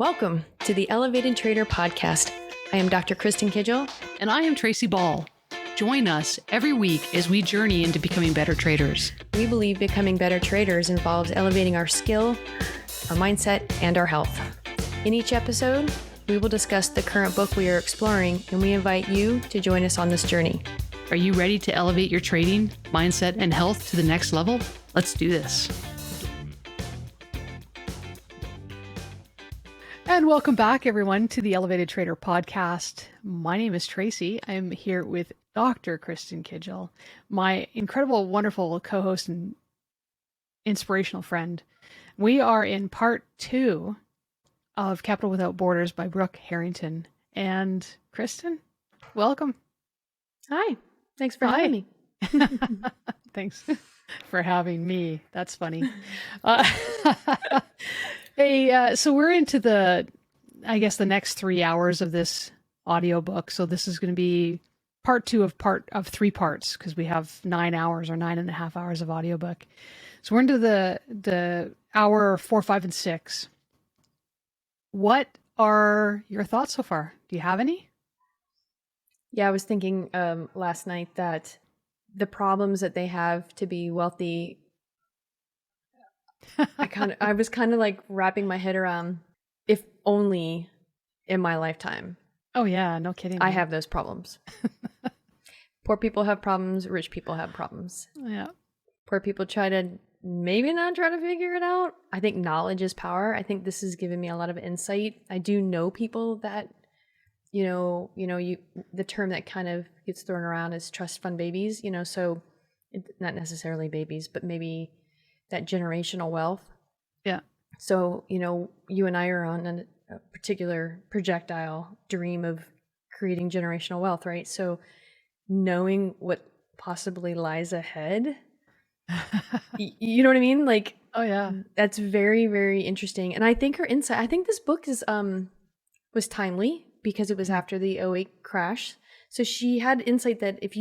Welcome to the Elevated Trader Podcast. I am Dr. Kristin Kidgel. And I am Tracy Ball. Join us every week as we journey into becoming better traders. We believe becoming better traders involves elevating our skill, our mindset, and our health. In each episode, we will discuss the current book we are exploring, and we invite you to join us on this journey. Are you ready to elevate your trading, mindset, and health to the next level? Let's do this. And welcome back, everyone, to the Elevated Trader Podcast. My name is Tracy. I'm here with Dr. Kristin Kidgel, my incredible, wonderful co-host and inspirational friend. We are in part 2 of Capital Without Borders by Brooke Harrington. And Kristin, welcome. Hi. Thanks for having me. Thanks for having me. That's funny. So we're into the next 3 hours of this audiobook. So this is going to be part 2 of 3 parts, because we have 9 hours or 9.5 hours of audiobook. So we're into the hour 4, 5, and 6. What are your thoughts so far? Do you have any? Yeah, I was thinking last night that the problems that they have to be wealthy, I was kind of like wrapping my head around, if only in my lifetime. Oh yeah, no kidding. I have those problems. Poor people have problems, rich people have problems. Yeah. Poor people try to figure it out. I think knowledge is power. I think this has given me a lot of insight. I do know people that, the term that kind of gets thrown around is trust fund babies, so not necessarily babies, but maybe that generational wealth. Yeah. So, you and I are on a particular projectile dream of creating generational wealth, right? So knowing what possibly lies ahead, you know what I mean? Like, oh yeah, that's very, very interesting. And I think her insight, I think this book was timely because it was after the '08 crash. So she had insight that if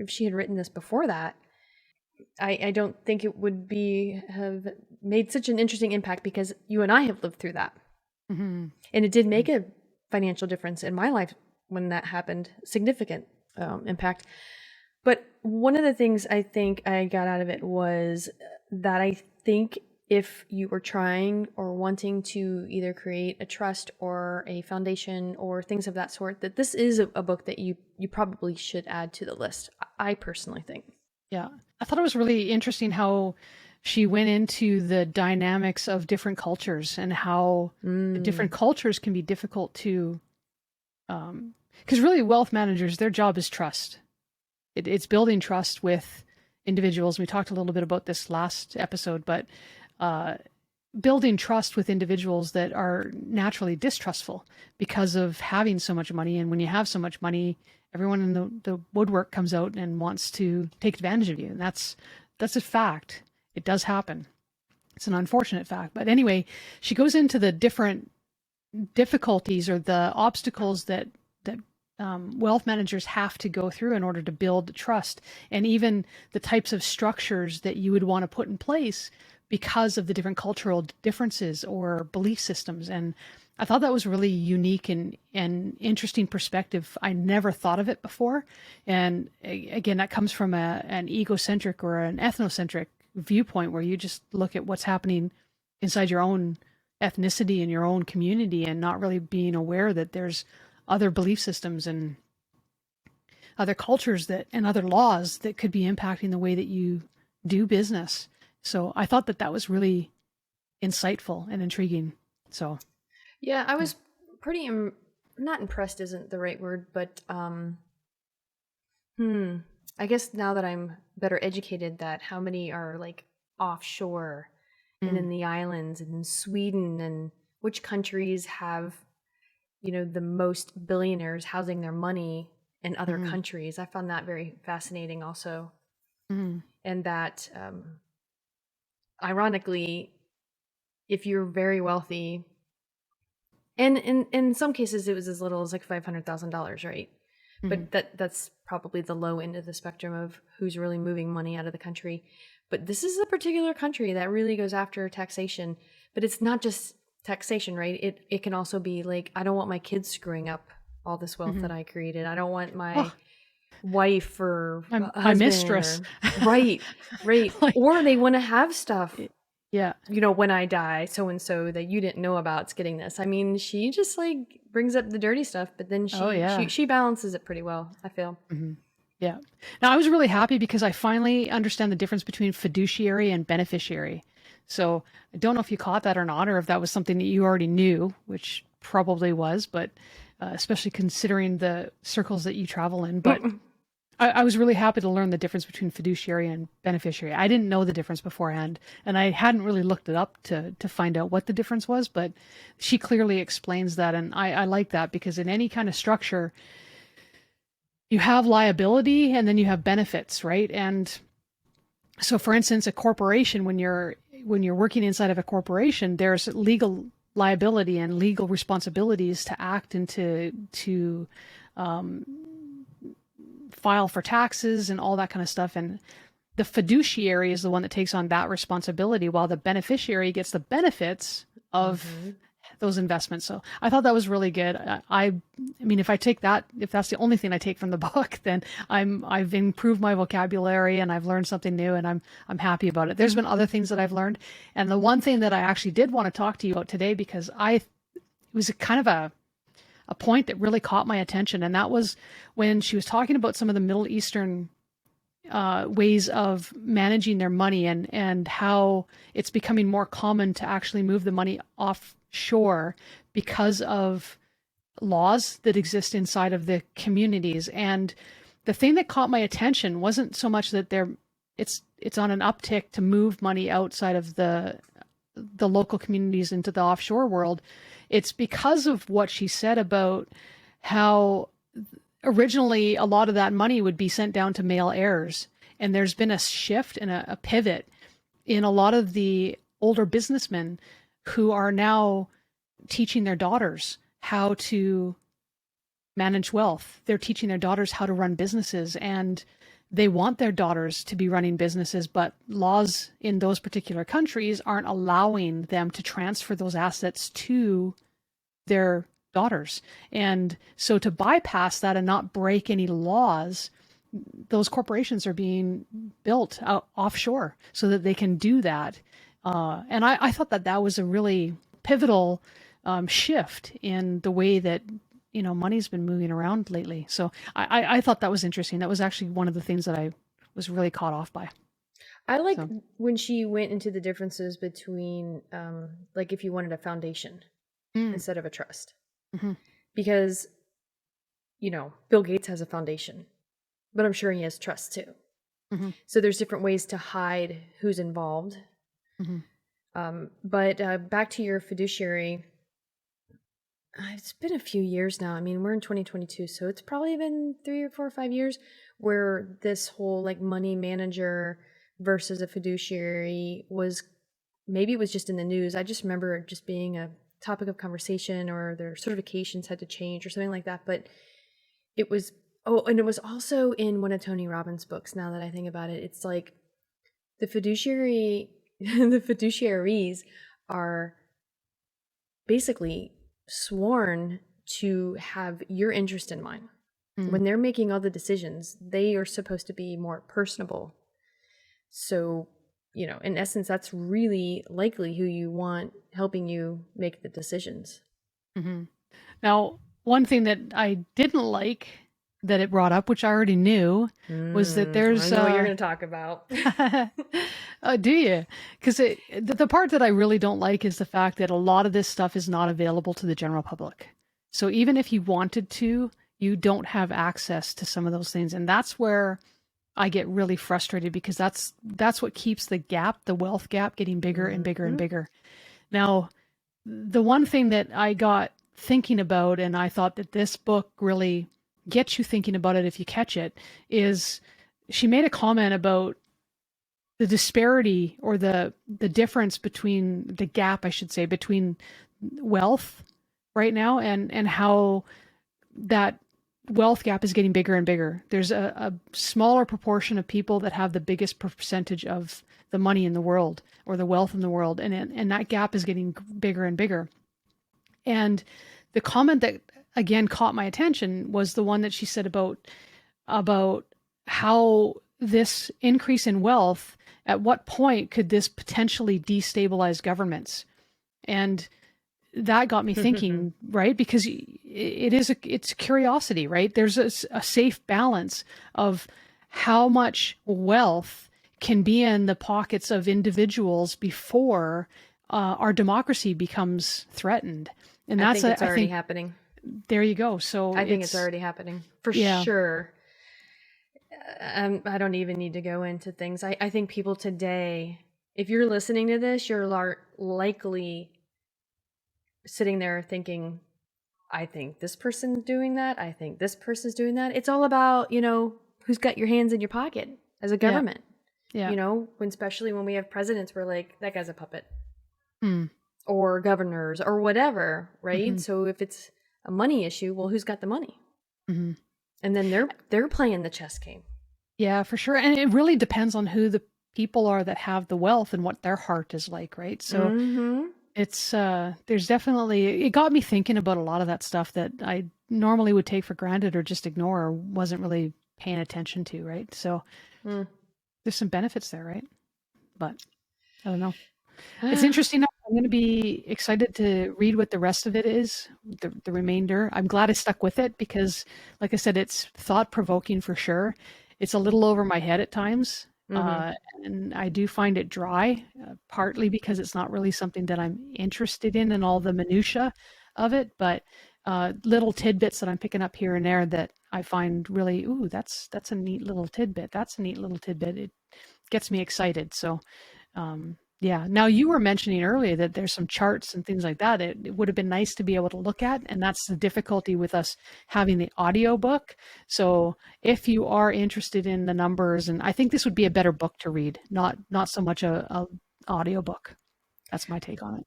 she had written this before that, I don't think it would have made such an interesting impact, because you and I have lived through that. Mm-hmm. And it did make a financial difference in my life when that happened, significant impact. But one of the things I think I got out of it was that I think if you were trying or wanting to either create a trust or a foundation or things of that sort, that this is a book that you probably should add to the list. I personally think. Yeah. I thought it was really interesting how she went into the dynamics of different cultures and how the different cultures can be difficult to, because really wealth managers, their job is trust. It's building trust with individuals. We talked a little bit about this last episode, but building trust with individuals that are naturally distrustful because of having so much money. And when you have so much money, everyone in the woodwork comes out and wants to take advantage of you. And that's a fact. It does happen. It's an unfortunate fact. But anyway, she goes into the different difficulties or the obstacles that wealth managers have to go through in order to build trust, and even the types of structures that you would want to put in place because of the different cultural differences or belief systems. And I thought that was really unique and interesting perspective. I never thought of it before. And again, that comes from an egocentric or an ethnocentric viewpoint, where you just look at what's happening inside your own ethnicity and your own community, and not really being aware that there's other belief systems and other cultures and other laws that could be impacting the way that you do business. So I thought that was really insightful and intriguing. So yeah, I was pretty not impressed isn't the right word, but I guess now that I'm better educated, that how many are like offshore and in the islands and in Sweden, and which countries have, the most billionaires housing their money in other countries. I found that very fascinating also. And that, ironically, if you're very wealthy, and in some cases it was as little as like $500,000, right? But that's probably the low end of the spectrum of who's really moving money out of the country. But this is a particular country that really goes after taxation. But it's not just taxation, right? It can also be like, I don't want my kids screwing up all this wealth that I created. I don't want my Oh, wife or my husband mistress. or right, right. Like, Or they want to have stuff, yeah. when I die, so and so that you didn't know about's getting this. I mean, she just like brings up the dirty stuff, but then Oh, yeah. she balances it pretty well, I feel. Yeah. Now, I was really happy because I finally understand the difference between fiduciary and beneficiary. So I don't know if you caught that or not, or if that was something that you already knew, which probably was, but especially considering the circles that you travel in. But I was really happy to learn the difference between fiduciary and beneficiary. I didn't know the difference beforehand, and I hadn't really looked it up to find out what the difference was, but she clearly explains that. And I like that because in any kind of structure, you have liability and then you have benefits, right? And so for instance, a corporation, when you're working inside of a corporation, there's legal liability and legal responsibilities to act and to file for taxes and all that kind of stuff. And the fiduciary is the one that takes on that responsibility, while the beneficiary gets the benefits of those investments. So I thought that was really good. I mean, if that's the only thing I take from the book, then I've improved my vocabulary and I've learned something new, and I'm happy about it. There's been other things that I've learned, and the one thing that I actually did want to talk to you about today, because it was a kind of a point that really caught my attention, and that was when she was talking about some of the Middle Eastern ways of managing their money, and how it's becoming more common to actually move the money offshore because of laws that exist inside of the communities. And the thing that caught my attention wasn't so much that it's on an uptick to move money outside of the local communities into the offshore world. It's because of what she said about how originally a lot of that money would be sent down to male heirs. And there's been a shift and a pivot in a lot of the older businessmen who are now teaching their daughters how to manage wealth. They're teaching their daughters how to run businesses, and they want their daughters to be running businesses, but laws in those particular countries aren't allowing them to transfer those assets to their daughters. And so to bypass that and not break any laws, those corporations are being built out offshore so that they can do that. And I thought that was a really pivotal shift in the way that money's been moving around lately. So I thought that was interesting. That was actually one of the things that I was really caught off by. I like when she went into the differences between like if you wanted a foundation instead of a trust. Because Bill Gates has a foundation, but I'm sure he has trusts too. So there's different ways to hide who's involved. But back to your fiduciary, it's been a few years now. I mean, we're in 2022, so it's probably been 3 or 4 or 5 years where this whole like money manager versus a fiduciary was, maybe it was just in the news. I just remember it just being a topic of conversation, or their certifications had to change or something like that. But it was, and it was also in one of Tony Robbins' books. Now that I think about it, it's like the fiduciaries are basically sworn to have your interest in mind. When they're making all the decisions, they are supposed to be more personable. So, in essence, that's really likely who you want helping you make the decisions. Now, one thing that I didn't like that it brought up, which I already knew, was that there's... I know what you're going to talk about. Do you? Because the part that I really don't like is the fact that a lot of this stuff is not available to the general public. So even if you wanted to, you don't have access to some of those things. And that's where I get really frustrated, because that's what keeps the wealth gap, getting bigger and bigger and bigger. Now, the one thing that I got thinking about, and I thought that this book really gets you thinking about it if you catch it, is she made a comment about the disparity, or the difference between the gap, I should say, between wealth right now, and how that wealth gap is getting bigger and bigger. There's a smaller proportion of people that have the biggest percentage of the money in the world or the wealth in the world, and that gap is getting bigger and bigger. And the comment that again caught my attention was the one that she said about how this increase in wealth, at what point could this potentially destabilize governments? And that got me thinking, right? Because it's curiosity, right? There's a safe balance of how much wealth can be in the pockets of individuals before our democracy becomes threatened. And I that's think it's already happening. There you go. So I think it's already happening for sure. I don't even need to go into things. I think people today, if you're listening to this, you're likely sitting there thinking, I think this person's doing that. I think this person's doing that. It's all about, who's got your hands in your pocket as a government. Yeah. Especially when we have presidents, we're like, that guy's a puppet. Or governors or whatever, right? So if it's a money issue, well, who's got the money? And then they're playing the chess game. Yeah, for sure. And it really depends on who the people are that have the wealth and what their heart is like, right? So it's there's definitely, it got me thinking about a lot of that stuff that I normally would take for granted or just ignore or wasn't really paying attention to, right? So there's some benefits there, right? But I don't know. It's interesting. I'm going to be excited to read what the rest of it is, the remainder. I'm glad I stuck with it because, like I said, it's thought-provoking for sure. It's a little over my head at times, and I do find it dry, partly because it's not really something that I'm interested in and all the minutia of it, but little tidbits that I'm picking up here and there that I find really, ooh, that's a neat little tidbit. That's a neat little tidbit. It gets me excited. So, yeah. Now you were mentioning earlier that there's some charts and things like that. It would have been nice to be able to look at, and that's the difficulty with us having the audio book. So if you are interested in the numbers, and I think this would be a better book to read, not so much a audio book. That's my take on it.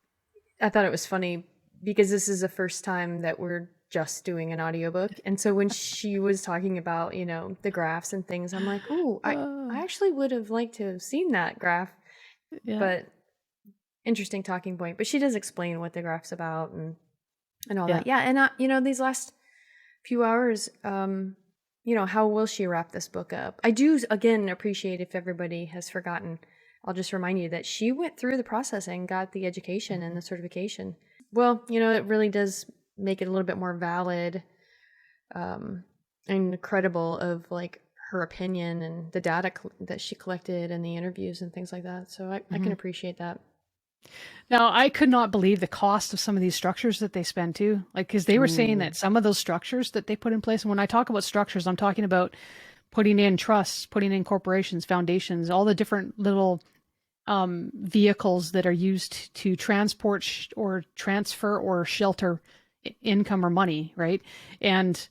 I thought it was funny because this is the first time that we're just doing an audiobook. And so when she was talking about, the graphs and things, I'm like, ooh, I actually would have liked to have seen that graph. Yeah. But interesting talking point. But she does explain what the graph's about and all that. Yeah. And, these last few hours, how will she wrap this book up? I do, again, appreciate if everybody has forgotten. I'll just remind you that she went through the process and got the education and the certification. Well, it really does make it a little bit more valid and credible of like her opinion and the data that she collected and the interviews and things like that. So I can appreciate that. Now, I could not believe the cost of some of these structures that they spend too. Like, because they were saying that some of those structures that they put in place, and when I talk about structures, I'm talking about putting in trusts, putting in corporations, foundations, all the different little vehicles that are used to transport or transfer or shelter income or money, right? And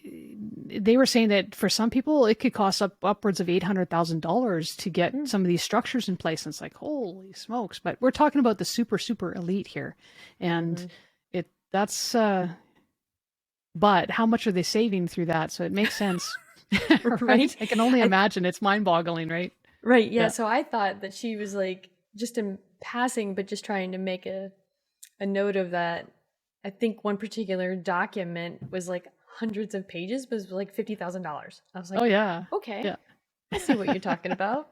they were saying that for some people, it could cost upwards of $800,000 to get some of these structures in place. And it's like, holy smokes. But we're talking about the super, super elite here. And but how much are they saving through that? So it makes sense, right? I can only imagine. It's mind-boggling, right? Right. Yeah. So I thought that she was like just in passing, but just trying to make a note of that. I think one particular document was like hundreds of pages, but it was like $50,000. I was like, oh yeah, okay, yeah. I see what you're talking about.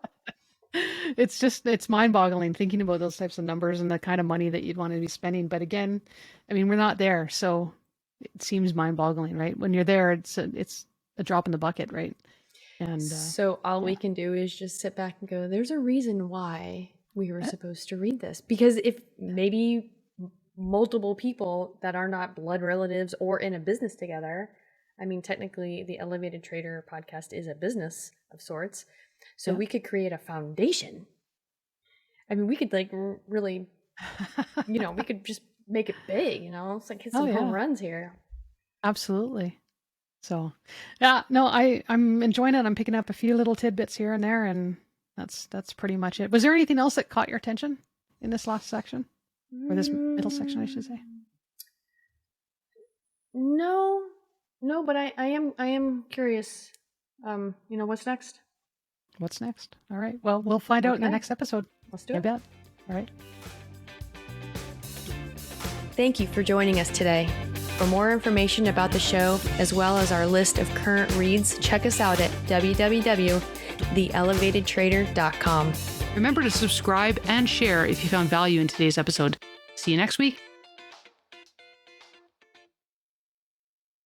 It's mind-boggling thinking about those types of numbers and the kind of money that you'd want to be spending. But again, I mean, we're not there, so it seems mind-boggling, right? When you're there, it's a drop in the bucket, right? And so all we can do is just sit back and go, there's a reason why we were supposed to read this. Because if maybe multiple people that are not blood relatives or in a business together, I mean, technically the Elevated Trader podcast is a business of sorts. So we could create a foundation. I mean, we could like really, we could just make it big, it's like hit some home runs here. Absolutely. So, yeah, no, I'm enjoying it. I'm picking up a few little tidbits here and there, and that's pretty much it. Was there anything else that caught your attention in this last section? Or this middle section, I should say? No, No, but I am curious. What's next? What's next? All right. Well, we'll find out in the Okay. next episode. Let's do I it. bet. All right. Thank you for joining us today. For more information about the show, as well as our list of current reads, check us out at www.theelevatedtrader.com. Remember to subscribe and share if you found value in today's episode. See you next week.